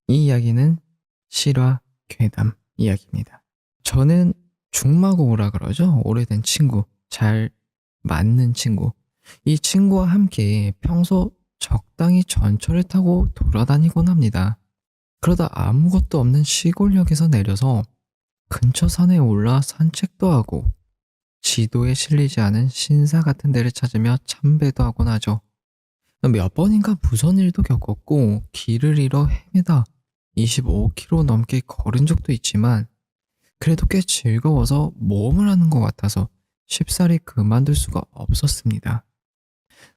이 이야기는 실화 괴담 이야기입니다. 저는 중마고우라 그러죠. 오래된 친구, 잘 맞는 친구. 이 친구와 함께 평소 적당히 전철을 타고 돌아다니곤 합니다. 그러다 아무것도 없는 시골역에서 내려서 근처 산에 올라 산책도 하고 지도에 실리지 않은 신사 같은 데를 찾으며 참배도 하곤 하죠. 몇 번인가 무선 일도 겪었고 길을 잃어 헤매다 25km 넘게 걸은 적도 있지만 그래도 꽤 즐거워서 모험을 하는 것 같아서 쉽사리 그만둘 수가 없었습니다.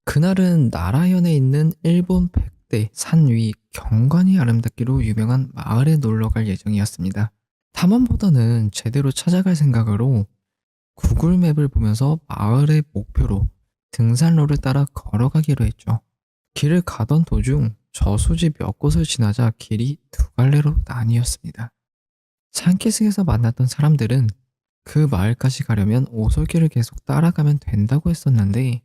그날은 나라현에 있는 일본 백대 산 위 경관이 아름답기로 유명한 마을에 놀러갈 예정이었습니다. 탐험보다는 제대로 찾아갈 생각으로 구글 맵을 보면서 마을의 목표로 등산로를 따라 걸어가기로 했죠. 길을 가던 도중 저수지 몇 곳을 지나자 길이 두 갈래로 나뉘었습니다. 산기슭에서 만났던 사람들은 그 마을까지 가려면 오솔길을 계속 따라가면 된다고 했었는데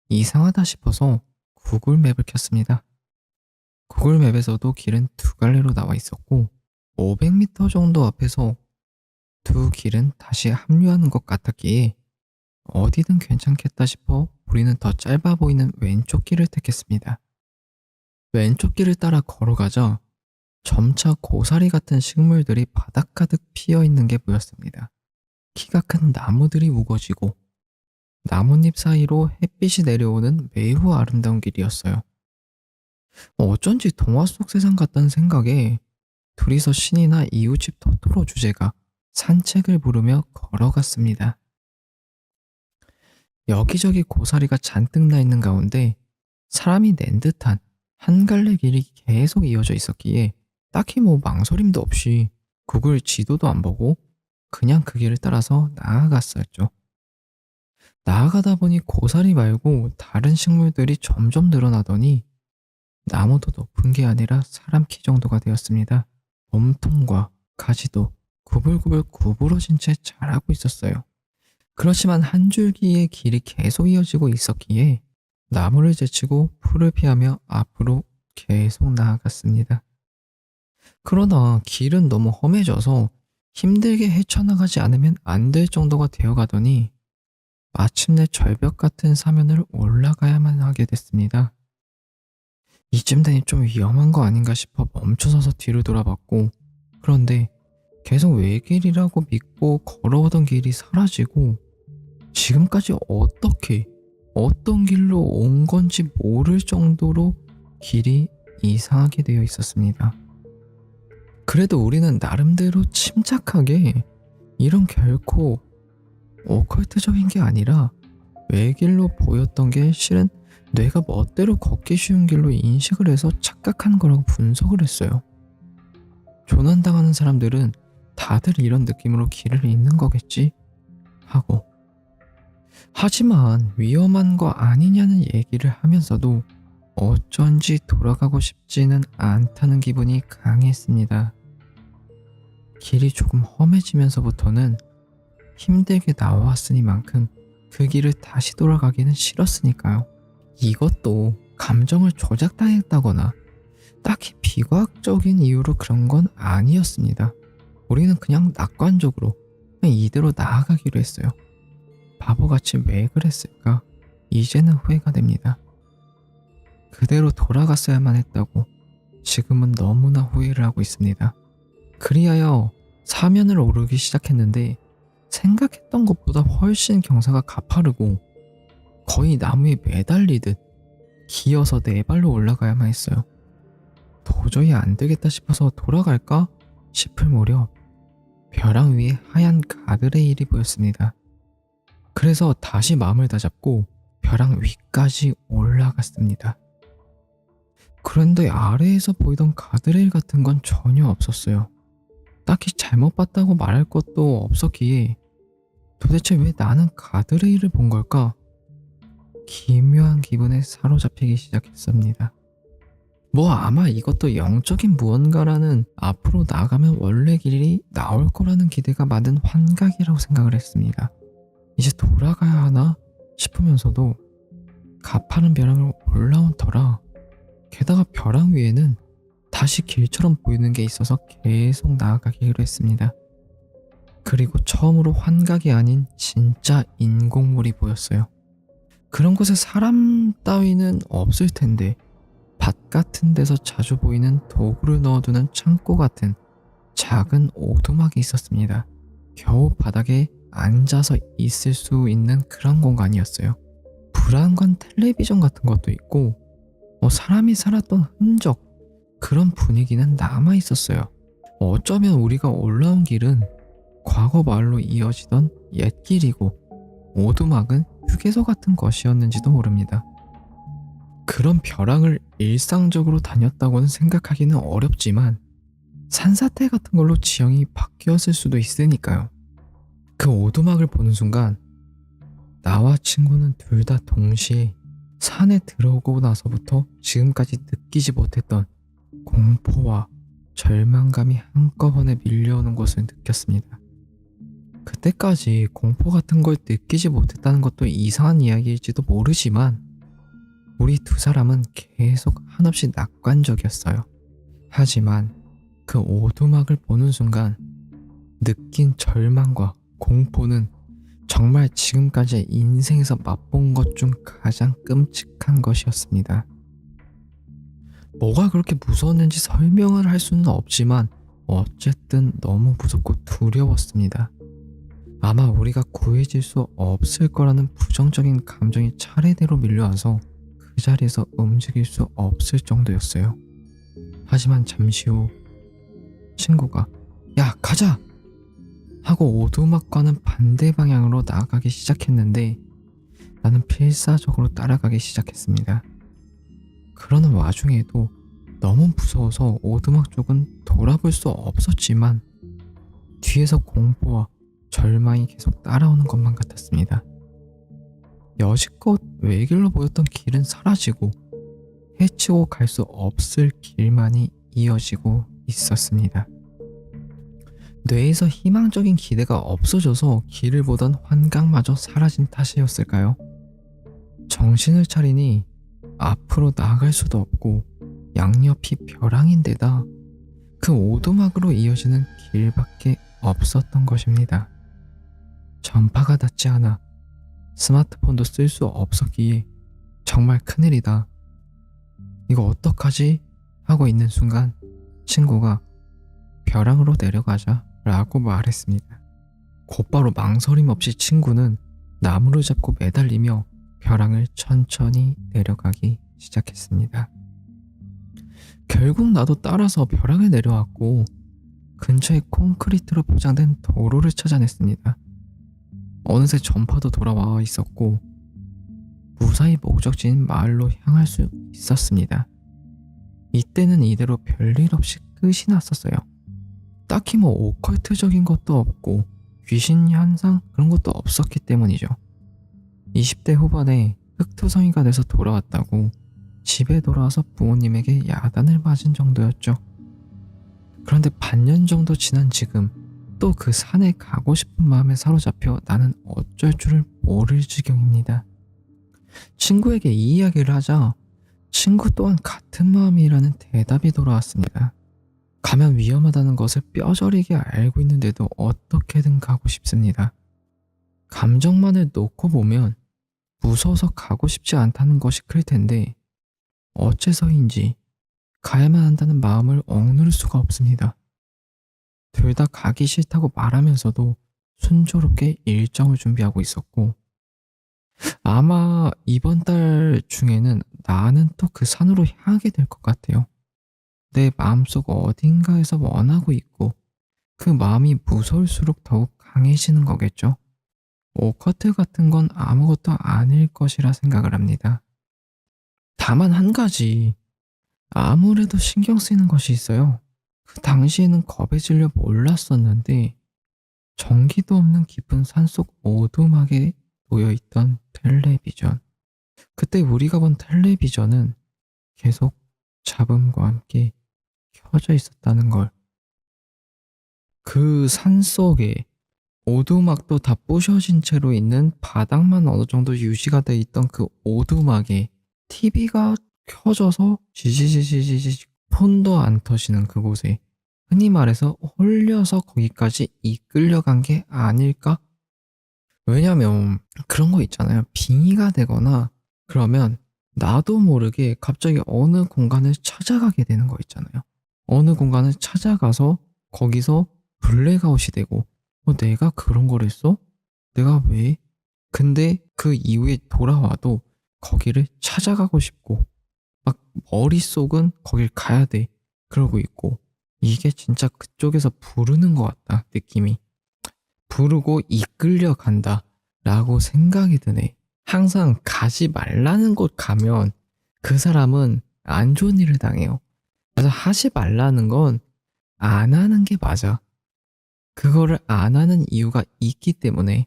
이상하다 싶어서 구글 맵을 켰습니다. 구글 맵에서도 길은 두 갈래로 나와 있었고 500m 정도 앞에서 두 길은 다시 합류하는 것 같았기에 어디든 괜찮겠다 싶어 우리는 더 짧아 보이는 왼쪽 길을 택했습니다. 왼쪽 길을 따라 걸어가자 점차 고사리 같은 식물들이 바닥 가득 피어 있는 게 보였습니다. 키가 큰 나무들이 우거지고 나뭇잎 사이로 햇빛이 내려오는 매우 아름다운 길이었어요. 어쩐지 동화 속 세상 같다는 생각에 둘이서 신이나 이웃집 토토로 주제가 산책을 부르며 걸어갔습니다. 여기저기 고사리가 잔뜩 나 있는 가운데 사람이 낸 듯한 한 갈래 길이 계속 이어져 있었기에 딱히 망설임도 없이 구글 지도도 안 보고 그냥 그 길을 따라서 나아갔었죠. 나아가다 보니 고사리 말고 다른 식물들이 점점 늘어나더니 나무도 높은 게 아니라 사람 키 정도가 되었습니다. 몸통과 가지도 구불구불 구부러진 채 자라고 있었어요. 그렇지만 한 줄기의 길이 계속 이어지고 있었기에 나무를 제치고 풀을 피하며 앞으로 계속 나아갔습니다. 그러나 길은 너무 험해져서 힘들게 헤쳐나가지 않으면 안 될 정도가 되어가더니 마침내 절벽 같은 사면을 올라가야만 하게 됐습니다. 이쯤 되니 좀 위험한 거 아닌가 싶어 멈춰서서 뒤를 돌아봤고 그런데 계속 외길이라고 믿고 걸어오던 길이 사라지고 지금까지 어떻게 어떤 길로 온 건지 모를 정도로 길이 이상하게 되어 있었습니다. 그래도 우리는 나름대로 침착하게 이런 결코 오컬트적인 게 아니라 외길로 보였던 게 실은 뇌가 멋대로 걷기 쉬운 길로 인식을 해서 착각한 거라고 분석을 했어요. 조난당하는 사람들은 다들 이런 느낌으로 길을 잃는 거겠지 하고 하지만 위험한 거 아니냐는 얘기를 하면서도 어쩐지 돌아가고 싶지는 않다는 기분이 강했습니다. 길이 조금 험해지면서부터는 힘들게 나왔으니만큼 그 길을 다시 돌아가기는 싫었으니까요. 이것도 감정을 조작당했다거나 딱히 비과학적인 이유로 그런 건 아니었습니다. 우리는 그냥 낙관적으로 그냥 이대로 나아가기로 했어요. 바보같이 왜 그랬을까? 이제는 후회가 됩니다. 그대로 돌아갔어야만 했다고 지금은 너무나 후회를 하고 있습니다. 그리하여 사면을 오르기 시작했는데 생각했던 것보다 훨씬 경사가 가파르고 거의 나무에 매달리듯 기어서 네 발로 올라가야만 했어요. 도저히 안 되겠다 싶어서 돌아갈까 싶을 무렵 벼랑 위에 하얀 가드레일이 보였습니다. 그래서 다시 마음을 다잡고 벼랑 위까지 올라갔습니다. 그런데 아래에서 보이던 가드레일 같은 건 전혀 없었어요. 딱히 잘못 봤다고 말할 것도 없었기에 도대체 왜 나는 가드레일을 본 걸까? 기묘한 기분에 사로잡히기 시작했습니다. 아마 이것도 영적인 무언가라는 앞으로 나가면 원래 길이 나올 거라는 기대가 많은 환각이라고 생각을 했습니다. 이제 돌아가야 하나 싶으면서도 가파른 벼랑을 올라온 터라 게다가 벼랑 위에는 다시 길처럼 보이는 게 있어서 계속 나아가기로 했습니다. 그리고 처음으로 환각이 아닌 진짜 인공물이 보였어요. 그런 곳에 사람 따위는 없을 텐데 밭 같은 데서 자주 보이는 도구를 넣어두는 창고 같은 작은 오두막이 있었습니다. 겨우 바닥에 앉아서 있을 수 있는 그런 공간이었어요. 브라운관 텔레비전 같은 것도 있고 사람이 살았던 흔적, 그런 분위기는 남아 있었어요. 어쩌면 우리가 올라온 길은 과거 말로 이어지던 옛길이고 오두막은 휴게소 같은 것이었는지도 모릅니다. 그런 벼랑을 일상적으로 다녔다고는 생각하기는 어렵지만 산사태 같은 걸로 지형이 바뀌었을 수도 있으니까요. 그 오두막을 보는 순간 나와 친구는 둘 다 동시에 산에 들어오고 나서부터 지금까지 느끼지 못했던 공포와 절망감이 한꺼번에 밀려오는 것을 느꼈습니다. 그때까지 공포 같은 걸 느끼지 못했다는 것도 이상한 이야기일지도 모르지만 우리 두 사람은 계속 한없이 낙관적이었어요. 하지만 그 오두막을 보는 순간 느낀 절망과 공포는 정말 지금까지 인생에서 맛본 것 중 가장 끔찍한 것이었습니다. 뭐가 그렇게 무서웠는지 설명을 할 수는 없지만 어쨌든 너무 무섭고 두려웠습니다. 아마 우리가 구해질 수 없을 거라는 부정적인 감정이 차례대로 밀려와서 그 자리에서 움직일 수 없을 정도였어요. 하지만 잠시 후 친구가 "야, 가자!" 하고 오두막과는 반대 방향으로 나아가기 시작했는데 나는 필사적으로 따라가기 시작했습니다. 그러는 와중에도 너무 무서워서 오두막 쪽은 돌아볼 수 없었지만 뒤에서 공포와 절망이 계속 따라오는 것만 같았습니다. 여지껏 외길로 보였던 길은 사라지고 헤치고 갈 수 없을 길만이 이어지고 있었습니다. 뇌에서 희망적인 기대가 없어져서 길을 보던 환각마저 사라진 탓이었을까요? 정신을 차리니 앞으로 나아갈 수도 없고 양옆이 벼랑인데다 그 오두막으로 이어지는 길밖에 없었던 것입니다. 전파가 닿지 않아 스마트폰도 쓸 수 없었기에 정말 큰일이다. 이거 어떡하지? 하고 있는 순간 친구가 벼랑으로 내려가자 라고 말했습니다. 곧바로 망설임 없이 친구는 나무를 잡고 매달리며 벼랑을 천천히 내려가기 시작했습니다. 결국 나도 따라서 벼랑을 내려왔고 근처에 콘크리트로 포장된 도로를 찾아냈습니다. 어느새 전파도 돌아와 있었고 무사히 목적지인 마을로 향할 수 있었습니다. 이때는 이대로 별일 없이 끝이 났었어요. 딱히 뭐 오컬트적인 것도 없고 귀신 현상 그런 것도 없었기 때문이죠. 20대 후반에 흑투성이가 돼서 돌아왔다고 집에 돌아와서 부모님에게 야단을 맞은 정도였죠. 그런데 반년 정도 지난 지금 또 그 산에 가고 싶은 마음에 사로잡혀 나는 어쩔 줄을 모를 지경입니다. 친구에게 이 이야기를 하자 친구 또한 같은 마음이라는 대답이 돌아왔습니다. 가면 위험하다는 것을 뼈저리게 알고 있는데도 어떻게든 가고 싶습니다. 감정만을 놓고 보면 무서워서 가고 싶지 않다는 것이 클 텐데 어째서인지 가야만 한다는 마음을 억누를 수가 없습니다. 둘 다 가기 싫다고 말하면서도 순조롭게 일정을 준비하고 있었고 아마 이번 달 중에는 나는 또 그 산으로 향하게 될 것 같아요. 내 마음속 어딘가에서 원하고 있고 그 마음이 무서울수록 더욱 강해지는 거겠죠. 오커트 같은 건 아무것도 아닐 것이라 생각을 합니다. 다만 한 가지 아무래도 신경 쓰이는 것이 있어요. 그 당시에는 겁에 질려 몰랐었는데 전기도 없는 깊은 산속 오두막에 놓여있던 텔레비전. 그때 우리가 본 텔레비전은 계속 잡음과 함께 켜져 있었다는 걸. 그 산속에 오두막도 다 부셔진 채로 있는 바닥만 어느 정도 유지가 돼 있던 그 오두막에 TV가 켜져서 지지지지지지 손도 안 터시는 그곳에 흔히 말해서 홀려서 거기까지 이끌려간 게 아닐까? 왜냐면 그런 거 있잖아요. 빙의가 되거나 그러면 나도 모르게 갑자기 어느 공간을 찾아가게 되는 거 있잖아요. 어느 공간을 찾아가서 거기서 블랙아웃이 되고 내가 그런 걸 했어? 내가 왜? 근데 그 이후에 돌아와도 거기를 찾아가고 싶고 막 머릿속은 거길 가야 돼. 그러고 있고 이게 진짜 그쪽에서 부르는 것 같다 느낌이. 부르고 이끌려 간다 라고 생각이 드네. 항상 가지 말라는 곳 가면 그 사람은 안 좋은 일을 당해요. 그래서 하지 말라는 건 안 하는 게 맞아. 그거를 안 하는 이유가 있기 때문에